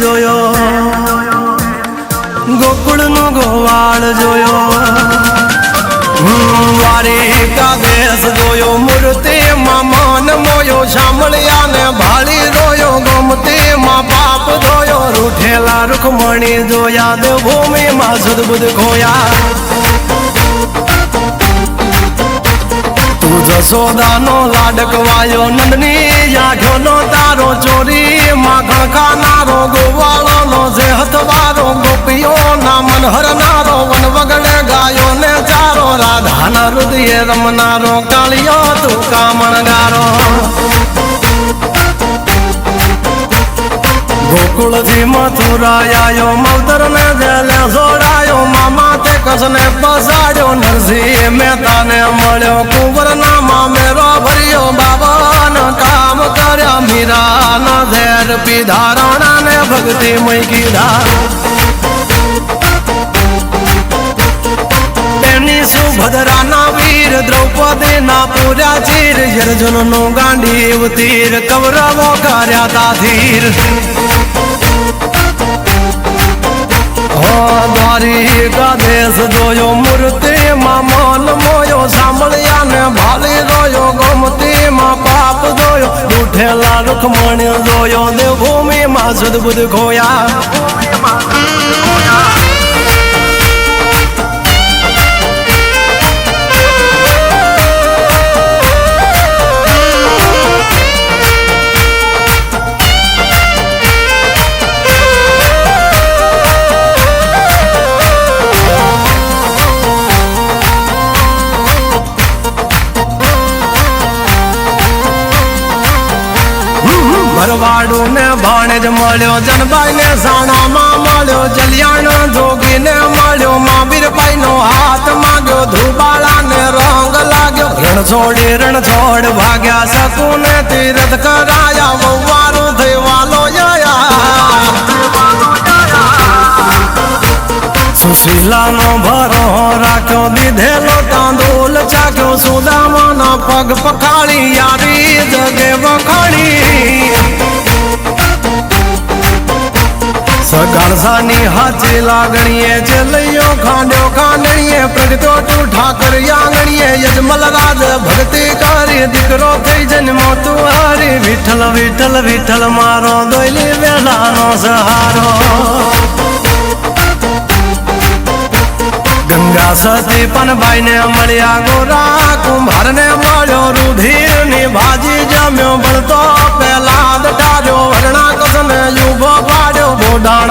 જોયો, ગોકુળનો ગોવાળ જોયો, દ્વારિકા દેશ જોયો, મૂર્તિમાં મન મોયો, શામળિયાને ભાળી રોયો, ગોમતીમાં પાપ ધોયો, રૂઠેલા રૂખમણી જોયા, દેવભૂમિમાં સદબુદ્ધ ખોયા. તું જશોદાનો લાડકવાયો, નંદની આંખોનો તારો, ચોરી માખણ ખાનારો, ગોવાળોનો જે હથવારો, ગોપીઓના મન હરનારો, વન વગડે ગાયો ને ચારો, રાધાના હૃદયે રમનારો, કાળિયો તું કામણગારો. ગોકુળથી મથુરા આયો, મવતર ને જેલે જોડાયો, મામા તે કસને પસાડ્યો, નરસિંહ મહેતાને મળ્યો, કુંવરના મામેરો ભર્યો, બાબાના કામ કર્યા, મીરાના ઝેર પીધા, રાણાને ભક્તિ મય કીધા. તેની સુભદ્રાના વીર, દ્રૌપદીના પૂર્યા ચીર, અર્જુનનું ગાંડીવ તીર, કૌરવો કર્યા તાધીર. દ્વારિકા દેશ જોયો, મૂર્તિમાં મન મોયો, સાંભળ્યાને ભાળી રોયો, ગોમતીમાં પાપ જોયો, રૂઠેલા રૂખમણી જોયો, દેવભૂમિમાં સદબુદ્ધ ખોયા. ભરવાડું ને ભાણેજ મળ્યો, જનબાઈ ને સાણામાં મળ્યો, જલિયાણ જોગી ને મળ્યો, મહાવીરભાઈ નો હાથ માગ્યો, ધુબાળા ને રંગ લાગ્યો, રણ છોડી રણ છોડ ભાગ્યા, શકુને તીર્થ કરાયા, વવારું થઈ વાલો સુશીલાનો ભરો રાખ્યો, દીધેલો તાંદુલ ચાખ્યો, સુદામાના પગ પખાળી, યારી જગે વખાણી. સગાળસાની હાચી લાગણીએ, ચલૈયો ખાંડ્યો ખાંડણીએ, પ્રગટો તું ઠાકર આંગણીએ, યજમલ રાજ ભક્તિ કરી, દીકરો થઈ જન્મો તું હરી, વિઠ્ઠલ વિઠ્ઠલ વિઠ્ઠલ મારો, દોયલી વેલાનો સહારો. ગંગા સતી પનભાઈ ને મળ્યા, ગોરા કુંભાર ને મળ્યો, રૂધિર ની ભાજી જમ્યો, બળતો પેલા ટાર્યો, વરણા કસને યુભો પાડ્યો, બોડાણા